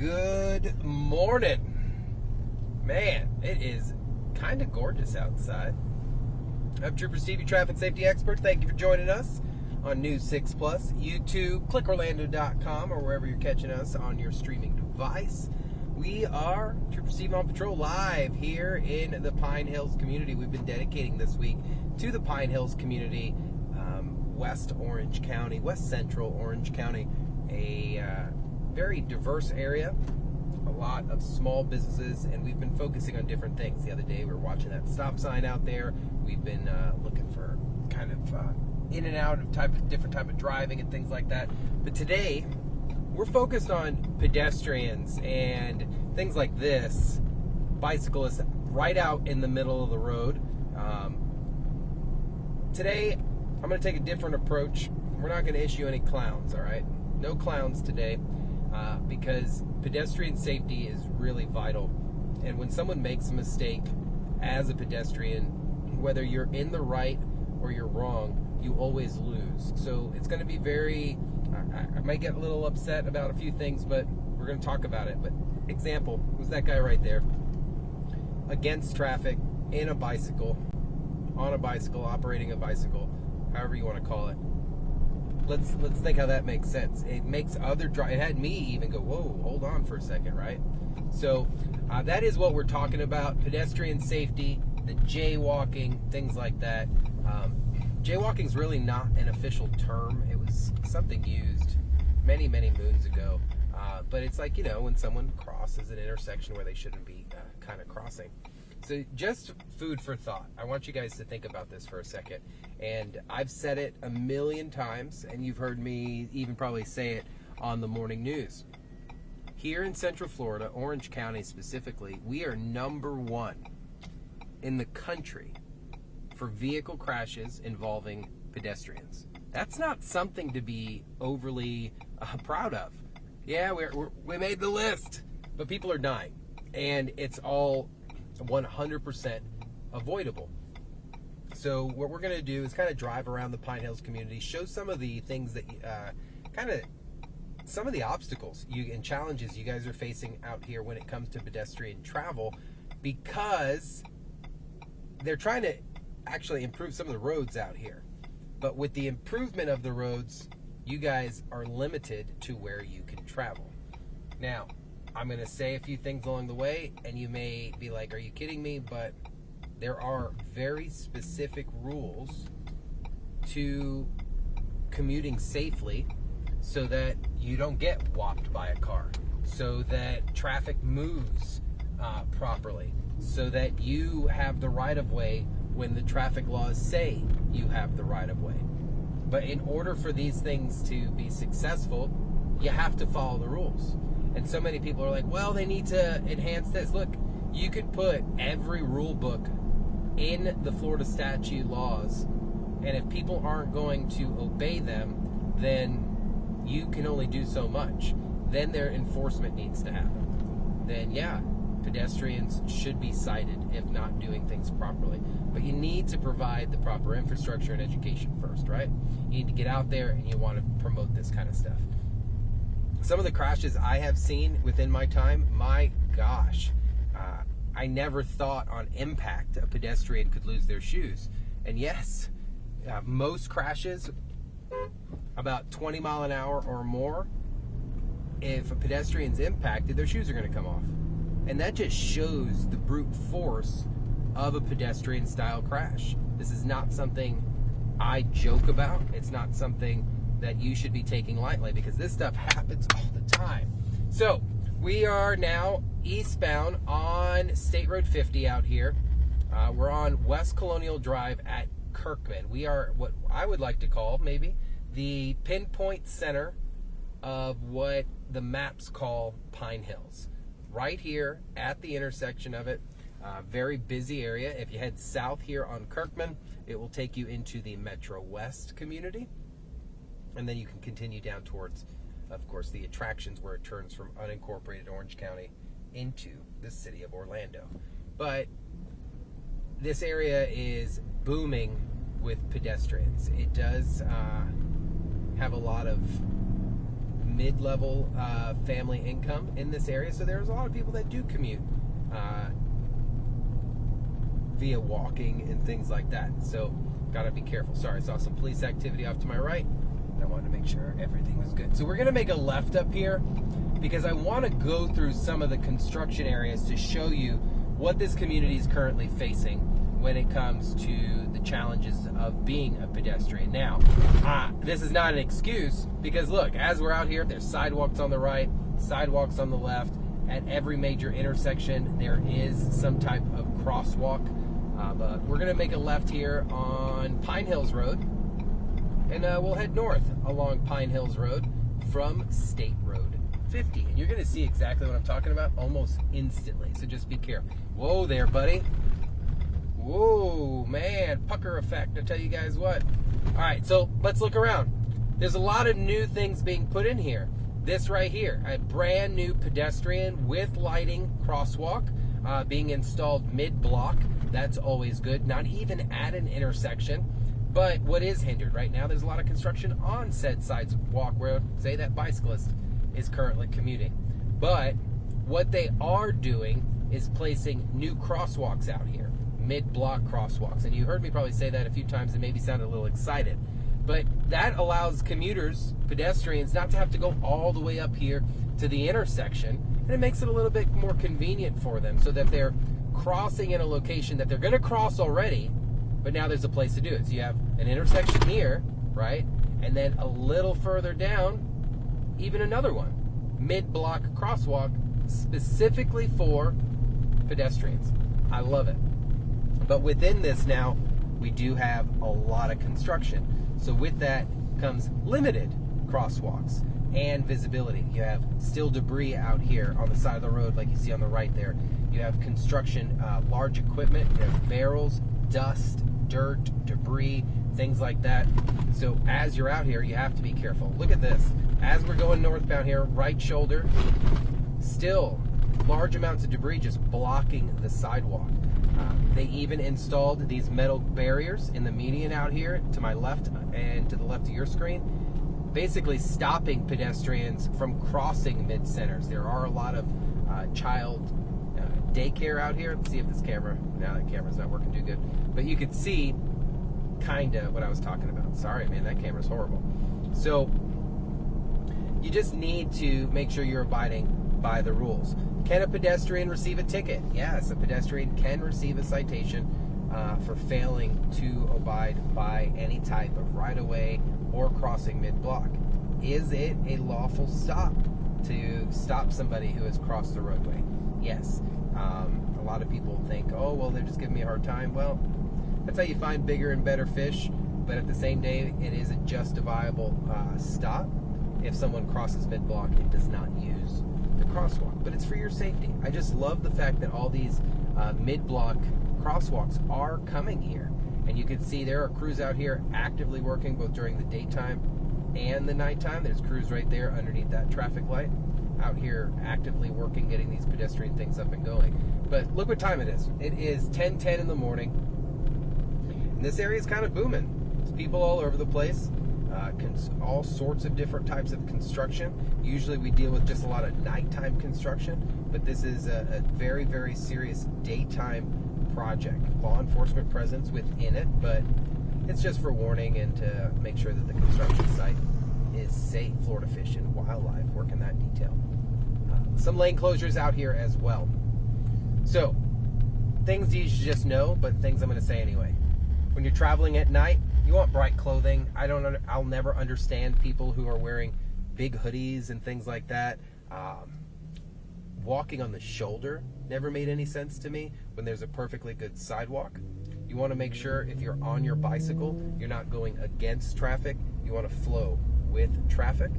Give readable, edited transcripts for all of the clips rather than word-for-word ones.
Good morning. Man, it is kind of gorgeous outside. I'm Trooper Steve, your traffic safety expert. Thank you for joining us on News 6 Plus, YouTube, clickorlando.com, or wherever you're catching us on your streaming device. We are Trooper Steve on patrol live here in the Pine Hills community. We've been dedicating this week to the Pine Hills community, West Orange County, West Central Orange County, a very diverse area, a lot of small businesses, and we've been focusing on different things. The other day we were watching that stop sign out there. We've been looking for kind of in and out of different type of driving and things like that. But today we're focused on pedestrians and things like this, bicyclists right out in the middle of the road. Today I'm going to take a different approach. We're not going to issue any clowns, all right? No clowns today. Because pedestrian safety is really vital. And when someone makes a mistake as a pedestrian, whether you're in the right or you're wrong, you always lose. So it's going to be very, I might get a little upset about a few things, but we're going to talk about it. But example was that guy right there, against traffic, in a bicycle, on a bicycle, operating a bicycle, however you want to call it. Let's think how that makes sense. It makes other it had me even go, whoa, hold on for a second, right? So that is what we're talking about: pedestrian safety, the jaywalking, things like that. Jaywalking is really not an official term. It was something used many moons ago. But it's like, when someone crosses an intersection where they shouldn't be kind of crossing. So just food for thought. I want you guys to think about this for a second. And I've said it a million times, and you've heard me even probably say it on the morning news. Here in Central Florida, Orange County specifically, we are number one in the country for vehicle crashes involving pedestrians. That's not something to be overly proud of. Yeah, we made the list, but people are dying, and it's all 100% avoidable. So what we're going to do is kind of drive around the Pine Hills community, show some of the things that some of the obstacles and challenges you guys are facing out here when it comes to pedestrian travel, because they're trying to actually improve some of the roads out here. But with the improvement of the roads, you guys are limited to where you can travel. Now, I'm going to say a few things along the way, and you may be like, are you kidding me? But there are very specific rules to commuting safely so that you don't get whopped by a car, so that traffic moves properly, so that you have the right-of-way when the traffic laws say you have the right-of-way. But in order for these things to be successful, you have to follow the rules. And so many people are like, well, they need to enhance this. Look, you could put every rule book in the Florida statute laws, and if people aren't going to obey them, then you can only do so much. Then their enforcement needs to happen. Then, yeah, pedestrians should be cited if not doing things properly. But you need to provide the proper infrastructure and education first, right? You need to get out there, and you want to promote this kind of stuff. Some of the crashes I have seen within my time, my gosh, I never thought on impact a pedestrian could lose their shoes. And yes, most crashes, about 20 mile an hour or more, if a pedestrian's impacted, their shoes are going to come off. And that just shows the brute force of a pedestrian style crash. This is not something I joke about. It's not something that you should be taking lightly, because this stuff happens all the time. So we are now eastbound on State Road 50 out here. We're on West Colonial Drive at Kirkman. We are what I would like to call maybe the pinpoint center of what the maps call Pine Hills. Right here at the intersection of it. Very busy area. If you head south here on Kirkman, it will take you into the Metro West community. And then you can continue down towards, of course, the attractions where it turns from unincorporated Orange County into the city of Orlando. But this area is booming with pedestrians. It does have a lot of mid-level family income in this area, so there's a lot of people that do commute via walking and things like that. So gotta be careful. Sorry, I saw some police activity off to my right. I wanted to make sure everything was good. So we're gonna make a left up here because I want to go through some of the construction areas to show you what this community is currently facing when it comes to the challenges of being a pedestrian. Now, this is not an excuse, because look, as we're out here, there's sidewalks on the right, sidewalks on the left. At every major intersection, there is some type of crosswalk. But we're gonna make a left here on Pine Hills Road, and we'll head north along Pine Hills Road from State Road 50. And you're gonna see exactly what I'm talking about almost instantly, so just be careful. Whoa there, buddy. Whoa, man, pucker effect, I'll tell you guys what. All right, so let's look around. There's a lot of new things being put in here. This right here, a brand new pedestrian with lighting crosswalk being installed mid-block. That's always good, not even at an intersection. But what is hindered right now, there's a lot of construction on said sidewalk where, say, that bicyclist is currently commuting. But what they are doing is placing new crosswalks out here, mid-block crosswalks. And you heard me probably say that a few times and maybe sounded a little excited. But that allows commuters, pedestrians, not to have to go all the way up here to the intersection. And it makes it a little bit more convenient for them so that they're crossing in a location that they're going to cross already, but now there's a place to do it. So you have an intersection here, right? And then a little further down, even another one. Mid-block crosswalk specifically for pedestrians. I love it. But within this now, we do have a lot of construction. So with that comes limited crosswalks and visibility. You have still debris out here on the side of the road like you see on the right there. You have construction, large equipment, you have barrels, dust, dirt, debris, things like that. So as you're out here, you have to be careful. Look at this. As we're going northbound here, right shoulder, still large amounts of debris just blocking the sidewalk. They even installed these metal barriers in the median out here to my left and to the left of your screen, basically stopping pedestrians from crossing mid-centers. There are a lot of child daycare out here. Let's see if this camera, now that camera's not working too good, but you could see kind of what I was talking about. Sorry, man, that camera's horrible. So you just need to make sure you're abiding by the rules. Can a pedestrian receive a ticket? Yes, a pedestrian can receive a citation for failing to abide by any type of right-of-way or crossing mid-block. Is it a lawful stop to stop somebody who has crossed the roadway? Yes. A lot of people think, oh, well, they're just giving me a hard time. Well, that's how you find bigger and better fish, but at the same day, it is a justifiable stop if someone crosses mid-block and does not use the crosswalk. But it's for your safety. I just love the fact that all these mid-block crosswalks are coming here. And you can see there are crews out here actively working both during the daytime and the nighttime. There's crews right there underneath that traffic light out here actively working, getting these pedestrian things up and going. But look what time it is. It is 10:10 in the morning. And this area is kind of booming. There's people all over the place. All sorts of different types of construction. Usually we deal with just a lot of nighttime construction, but this is a very, very serious daytime project. Law enforcement presence within it, but it's just for warning and to make sure that the construction site is safe. Florida Fish and Wildlife work in that detail. Some lane closures out here as well. So, things you should just know, but things I'm going to say anyway. When you're traveling at night, you want bright clothing. I'll never understand people who are wearing big hoodies and things like that. Walking on the shoulder never made any sense to me when there's a perfectly good sidewalk. You want to make sure if you're on your bicycle, you're not going against traffic. You want to flow with traffic.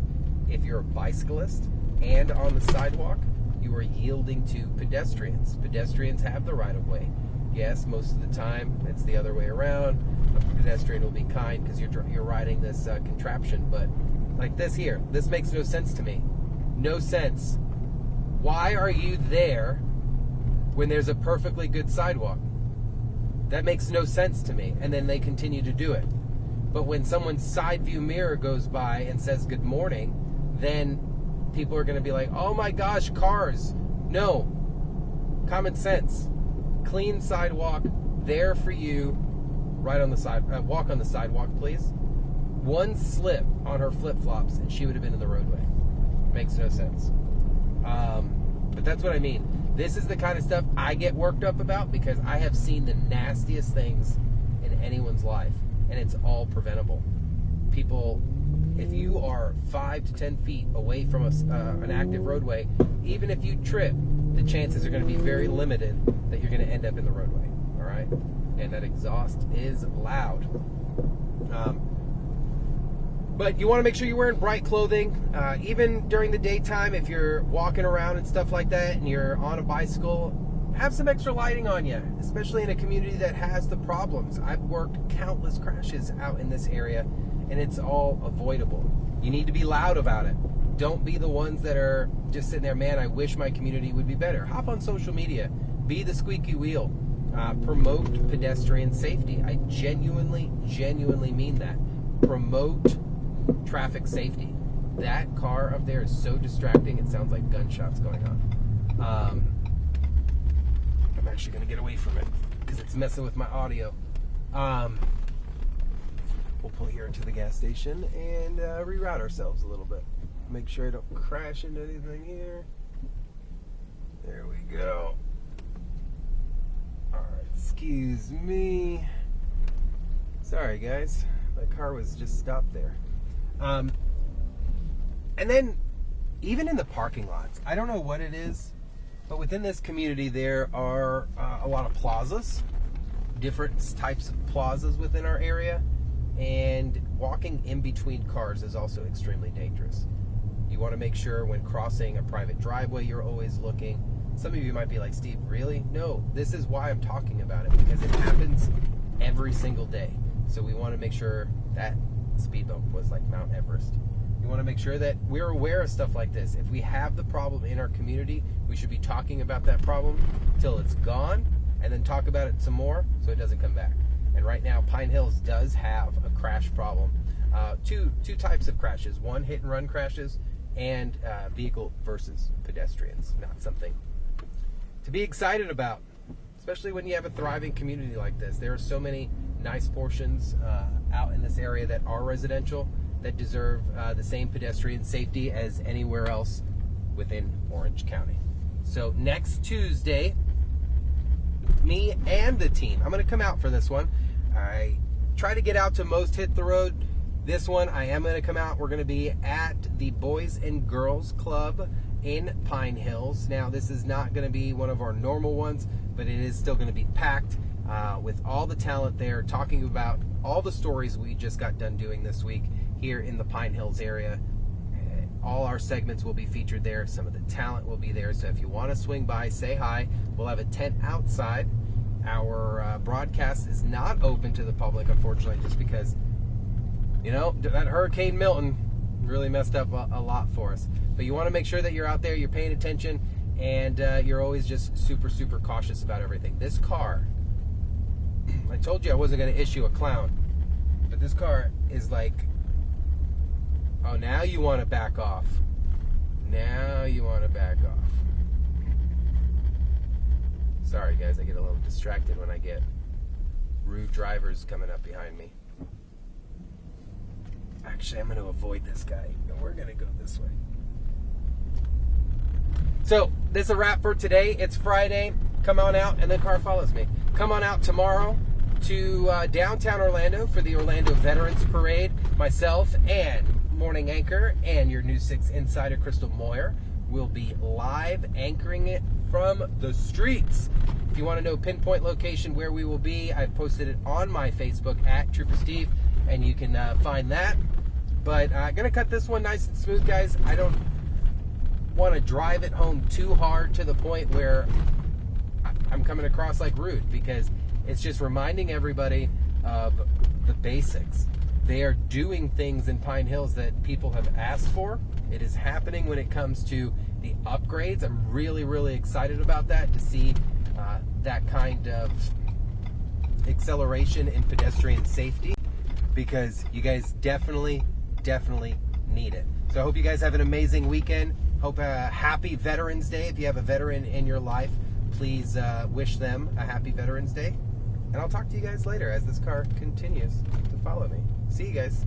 If you're a bicyclist and on the sidewalk, you are yielding to pedestrians. Pedestrians have the right of way. Yes, most of the time it's the other way around. A pedestrian will be kind because you're riding this contraption, but like this here, this makes no sense to me. No sense. Why are you there when there's a perfectly good sidewalk? That makes no sense to me. And then they continue to do it. But when someone's side view mirror goes by and says good morning, then people are going to be like, oh my gosh, cars. No. Common sense. Clean sidewalk there for you. Right on the side. Walk on the sidewalk, please. One slip on her flip-flops and she would have been in the roadway. Makes no sense. But that's what I mean. This is the kind of stuff I get worked up about because I have seen the nastiest things in anyone's life, and it's all preventable. People, if you are 5 to 10 feet away from an active roadway, even if you trip, the chances are going to be very limited that you're going to end up in the roadway. All right? And that exhaust is loud. But you want to make sure you're wearing bright clothing, even during the daytime. If you're walking around and stuff like that and you're on a bicycle, have some extra lighting on you, especially in a community that has the problems. I've worked countless crashes out in this area, and it's all avoidable. You need to be loud about it. Don't be the ones that are just sitting there, man, I wish my community would be better. Hop on social media. Be the squeaky wheel. Promote pedestrian safety. I genuinely mean that. Promote traffic safety. That car up there is so distracting, it sounds like gunshots going on. I'm actually going to get away from it because it's messing with my audio. We'll pull here into the gas station and reroute ourselves a little bit. Make sure I don't crash into anything here. There we go. Alright, excuse me. Sorry guys, my car was just stopped there. And then, even in the parking lots, I don't know what it is, but within this community there are a lot of plazas, different types of plazas within our area, and walking in between cars is also extremely dangerous. You want to make sure when crossing a private driveway you're always looking. Some of you might be like, Steve, really? No, this is why I'm talking about it, because it happens every single day. So we want to make sure that speed bump was like Mount Everest. You want to make sure that we're aware of stuff like this. If we have the problem in our community, we should be talking about that problem till it's gone, and then talk about it some more so it doesn't come back. And right now, Pine Hills does have a crash problem. Two types of crashes. One, hit and run crashes, and vehicle versus pedestrians. Not something to be excited about, especially when you have a thriving community like this. There are so many nice portions out in this area that are residential that deserve the same pedestrian safety as anywhere else within Orange County. So next Tuesday, me and the team, I'm going to come out for this one. I try to get out to most hit the road. This one, I am going to come out. We're going to be at the Boys and Girls Club in Pine Hills. Now, this is not going to be one of our normal ones, but it is still going to be packed with all the talent there, talking about all the stories we just got done doing this week here in the Pine Hills area. All our segments will be featured there. Some of the talent will be there. So if you want to swing by, say hi. We'll have a tent outside. Our broadcast is not open to the public, unfortunately, just because, you know, that Hurricane Milton really messed up a lot for us. But you want to make sure that you're out there, you're paying attention, and you're always just super, super cautious about everything. This car, I told you I wasn't going to issue a clown, but this car is like, oh, now you want to back off. Now you want to back off. Sorry, guys, I get a little distracted when I get rude drivers coming up behind me. Actually, I'm going to avoid this guy, and we're going to go this way. So, this is a wrap for today. It's Friday. Come on out, and the car follows me. Come on out tomorrow to downtown Orlando for the Orlando Veterans Parade. Myself and morning anchor and your News 6 insider, Crystal Moyer, will be live anchoring it from the streets. If you want to know pinpoint location where we will be, I've posted it on my Facebook at Trooper Steve, and you can find that. But I'm going to cut this one nice and smooth, guys. I don't want to drive it home too hard to the point where I'm coming across like rude, because it's just reminding everybody of the basics. They are doing things in Pine Hills that people have asked for. It is happening when it comes to the upgrades. I'm really, really excited about that, to see that kind of acceleration in pedestrian safety, because you guys definitely need it. So I hope you guys have an amazing weekend. Hope a happy Veterans Day. If you have a veteran in your life, please wish them a happy Veterans Day. And I'll talk to you guys later as this car continues to follow me. See you guys.